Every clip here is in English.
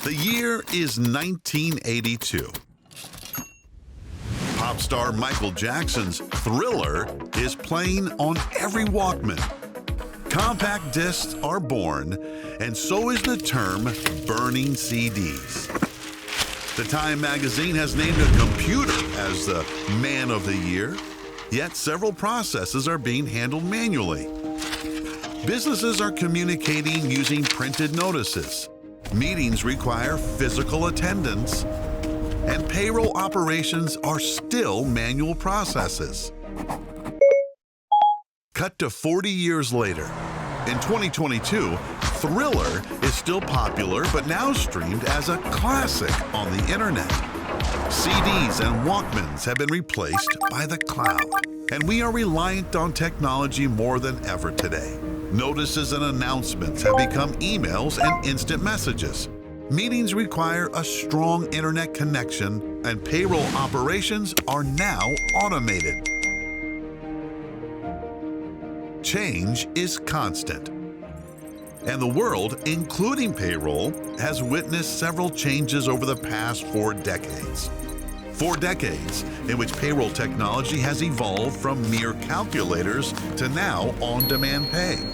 The year is 1982. Pop star Michael Jackson's Thriller is playing on every Walkman. Compact discs are born, and so is the term burning CDs. The Time magazine has named a computer as the man of the year, yet several processes are being handled manually. Businesses are communicating using printed notices. Meetings require physical attendance, and payroll operations are still manual processes. Cut to 40 years later. In 2022, Thriller is still popular, but now streamed as a classic on the internet. CDs and Walkmans have been replaced by the cloud, and we are reliant on technology more than ever today. Notices and announcements have become emails and instant messages. Meetings require a strong internet connection, and payroll operations are now automated. Change is constant. And the world, including payroll, has witnessed several changes over the past 4 decades. 4 decades in which payroll technology has evolved from mere calculators to now on-demand pay.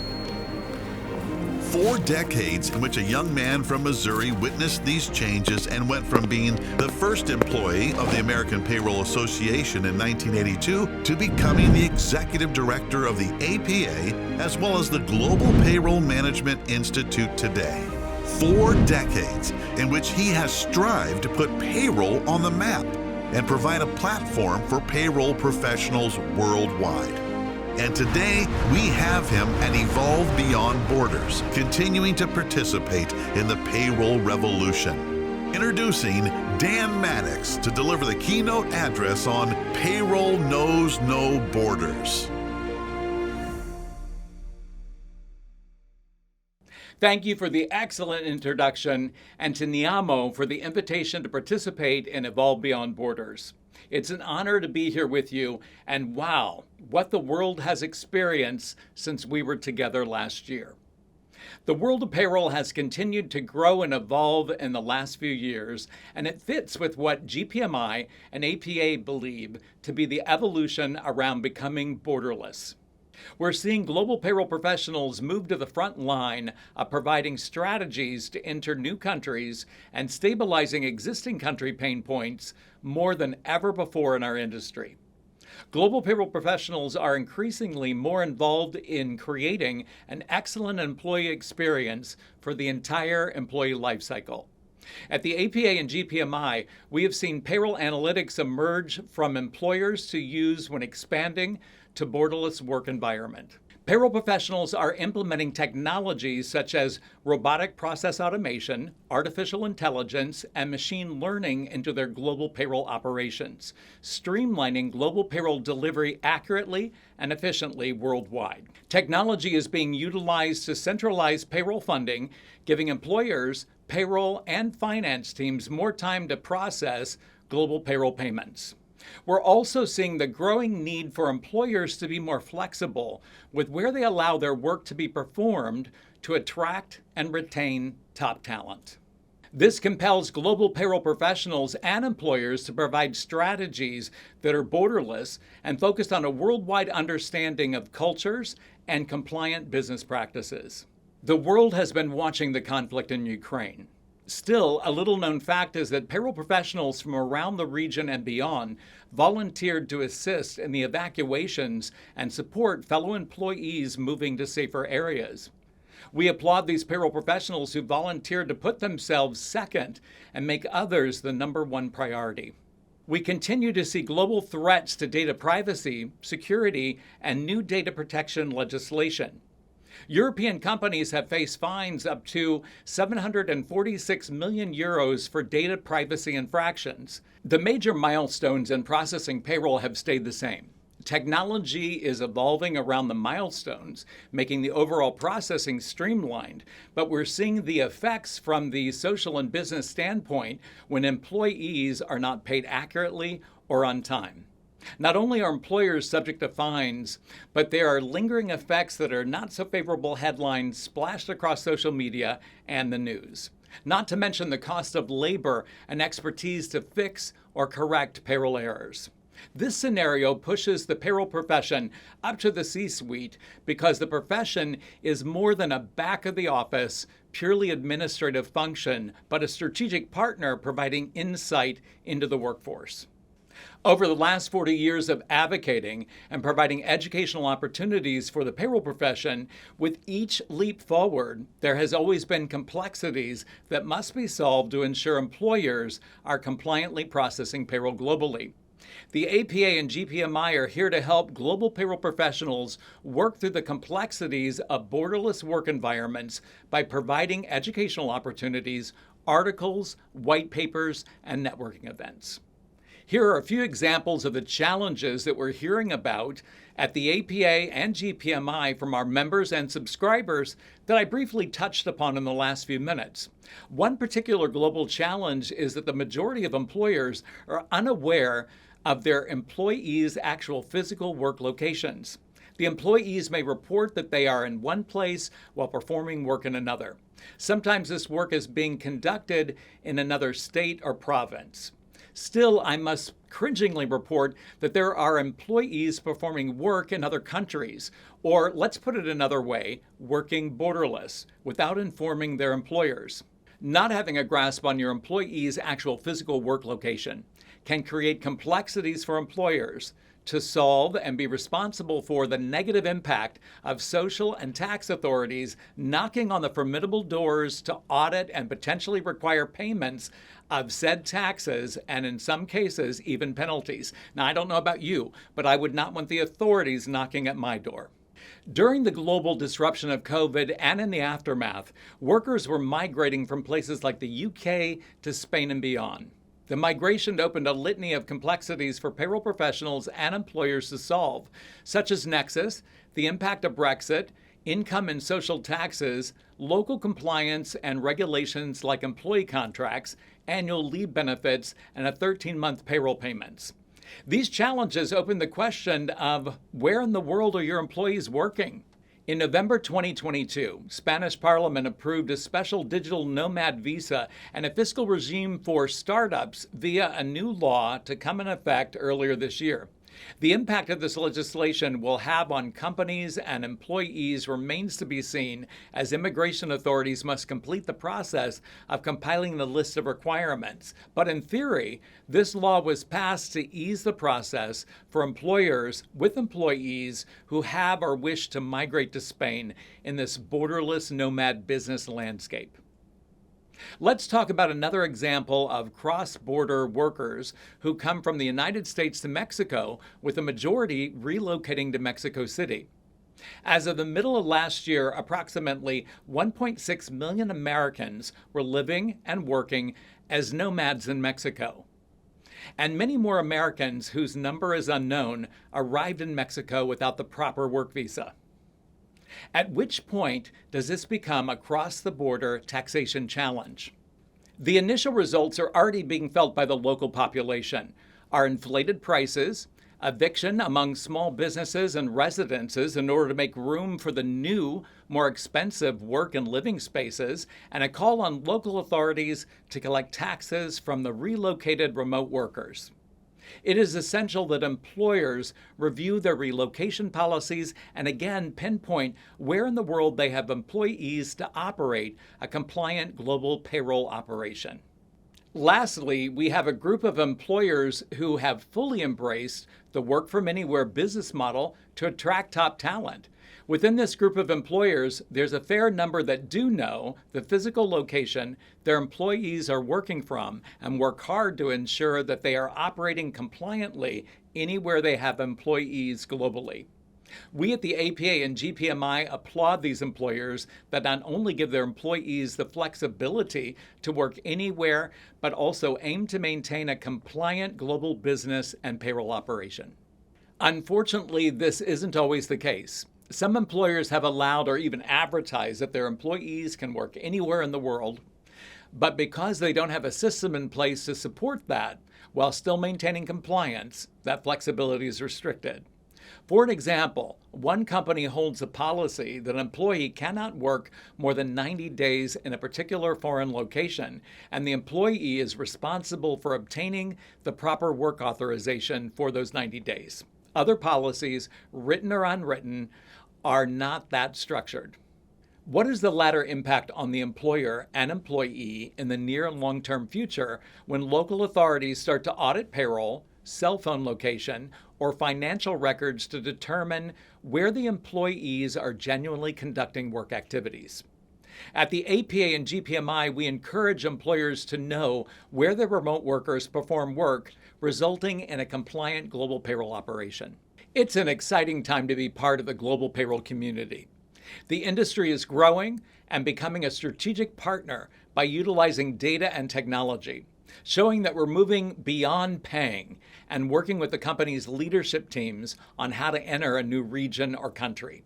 4 decades in which a young man from Missouri witnessed these changes and went from being the first employee of the American Payroll Association in 1982 to becoming the executive director of the APA, as well as the Global Payroll Management Institute today. 4 decades in which he has strived to put payroll on the map and provide a platform for payroll professionals worldwide. And today, we have him at Evolve Beyond Borders, continuing to participate in the payroll revolution. Introducing Dan Maddux to deliver the keynote address on Payroll Knows No Borders. Thank you for the excellent introduction, and to Niamo for the invitation to participate in Evolve Beyond Borders. It's an honor to be here with you, and wow, what the world has experienced since we were together last year. The world of payroll has continued to grow and evolve in the last few years, and it fits with what GPMI and APA believe to be the evolution around becoming borderless. We're seeing global payroll professionals move to the front line of providing strategies to enter new countries and stabilizing existing country pain points more than ever before in our industry. Global payroll professionals are increasingly more involved in creating an excellent employee experience for the entire employee lifecycle. At the APA and GPMI, we have seen payroll analytics emerge from employers to use when expanding to borderless work environment. Payroll professionals are implementing technologies such as robotic process automation, artificial intelligence, and machine learning into their global payroll operations, streamlining global payroll delivery accurately and efficiently worldwide. Technology is being utilized to centralize payroll funding, giving employers, payroll, and finance teams more time to process global payroll payments. We're also seeing the growing need for employers to be more flexible with where they allow their work to be performed to attract and retain top talent. This compels global payroll professionals and employers to provide strategies that are borderless and focused on a worldwide understanding of cultures and compliant business practices. The world has been watching the conflict in Ukraine. Still, a little-known fact is that payroll professionals from around the region and beyond volunteered to assist in the evacuations and support fellow employees moving to safer areas. We applaud these payroll professionals who volunteered to put themselves second and make others the #1 priority. We continue to see global threats to data privacy, security, and new data protection legislation. European companies have faced fines up to 746 million euros for data privacy infractions. The major milestones in processing payroll have stayed the same. Technology is evolving around the milestones, making the overall processing streamlined, but we're seeing the effects from the social and business standpoint when employees are not paid accurately or on time. Not only are employers subject to fines, but there are lingering effects that are not so favorable headlines splashed across social media and the news. not to mention the cost of labor and expertise to fix or correct payroll errors. This scenario pushes the payroll profession up to the C-suite because the profession is more than a back of the office, purely administrative function, but a strategic partner providing insight into the workforce. Over the last 40 years of advocating and providing educational opportunities for the payroll profession, with each leap forward, there has always been complexities that must be solved to ensure employers are compliantly processing payroll globally. The APA and GPMI are here to help global payroll professionals work through the complexities of borderless work environments by providing educational opportunities, articles, white papers, and networking events. Here are a few examples of the challenges that we're hearing about at the APA and GPMI from our members and subscribers that I briefly touched upon in the last few minutes. One particular global challenge is that the majority of employers are unaware of their employees' actual physical work locations. The employees may report that they are in one place while performing work in another. Sometimes this work is being conducted in another state or province. Still, I must cringingly report that there are employees performing work in other countries, or let's put it another way, working borderless, without informing their employers. Not having a grasp on your employee's actual physical work location can create complexities for employers to solve and be responsible for the negative impact of social and tax authorities knocking on the formidable doors to audit and potentially require payments of said taxes, and in some cases, even penalties. Now, I don't know about you, but I would not want the authorities knocking at my door. During the global disruption of COVID and in the aftermath, workers were migrating from places like the UK to Spain and beyond. The migration opened a litany of complexities for payroll professionals and employers to solve, such as nexus, the impact of Brexit, income and social taxes, local compliance and regulations like employee contracts, annual leave benefits, and a 13-month payroll payments. These challenges open the question of where in the world are your employees working? In November 2022, Spanish Parliament approved a special digital nomad visa and a fiscal regime for startups via a new law to come in effect earlier this year. The impact of this legislation will have on companies and employees remains to be seen, as immigration authorities must complete the process of compiling the list of requirements. But in theory, this law was passed to ease the process for employers with employees who have or wish to migrate to Spain in this borderless nomad business landscape. Let's talk about another example of cross-border workers who come from the United States to Mexico, with the majority relocating to Mexico City. As of the middle of last year, approximately 1.6 million Americans were living and working as nomads in Mexico. And many more Americans, whose number is unknown, arrived in Mexico without the proper work visa. At which point does this become a cross-the-border taxation challenge? The initial results are already being felt by the local population. Our inflated prices, eviction among small businesses and residences in order to make room for the new, more expensive work and living spaces, and a call on local authorities to collect taxes from the relocated remote workers. It is essential that employers review their relocation policies and again pinpoint where in the world they have employees to operate a compliant global payroll operation. Lastly, we have a group of employers who have fully embraced the work from anywhere business model to attract top talent. Within this group of employers, there's a fair number that do know the physical location their employees are working from and work hard to ensure that they are operating compliantly anywhere they have employees globally. We at the APA and GPMI applaud these employers that not only give their employees the flexibility to work anywhere, but also aim to maintain a compliant global business and payroll operation. Unfortunately, this isn't always the case. Some employers have allowed or even advertised that their employees can work anywhere in the world, but because they don't have a system in place to support that, while still maintaining compliance, that flexibility is restricted. For an example, one company holds a policy that an employee cannot work more than 90 days in a particular foreign location, and the employee is responsible for obtaining the proper work authorization for those 90 days. Other policies, written or unwritten, are not that structured. What is the latter impact on the employer and employee in the near and long-term future when local authorities start to audit payroll, cell phone location, or financial records to determine where the employees are genuinely conducting work activities? At the APA and GPMI, we encourage employers to know where their remote workers perform work, resulting in a compliant global payroll operation. It's an exciting time to be part of the global payroll community. The industry is growing and becoming a strategic partner by utilizing data and technology, showing that we're moving beyond paying and working with the company's leadership teams on how to enter a new region or country.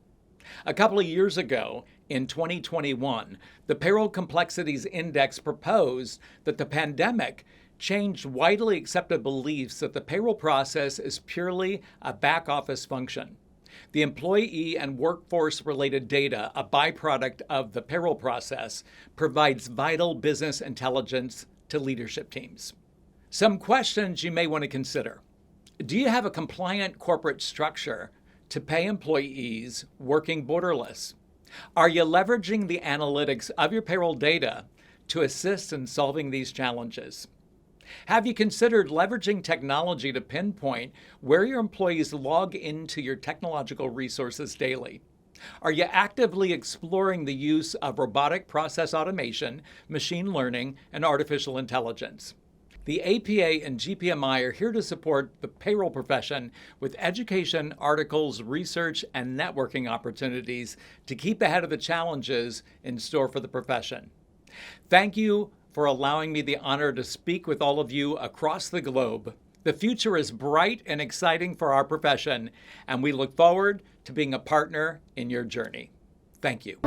A couple of years ago, in 2021, the Payroll Complexities Index proposed that the pandemic changed widely accepted beliefs that the payroll process is purely a back office function. The employee and workforce-related data, a byproduct of the payroll process, provides vital business intelligence to leadership teams. Some questions you may want to consider. Do you have a compliant corporate structure to pay employees working borderless? Are you leveraging the analytics of your payroll data to assist in solving these challenges? Have you considered leveraging technology to pinpoint where your employees log into your technological resources daily? Are you actively exploring the use of robotic process automation, machine learning, and artificial intelligence? The APA and GPMI are here to support the payroll profession with education, articles, research, and networking opportunities to keep ahead of the challenges in store for the profession. Thank you for allowing me the honor to speak with all of you across the globe. The future is bright and exciting for our profession, and we look forward to being a partner in your journey. Thank you.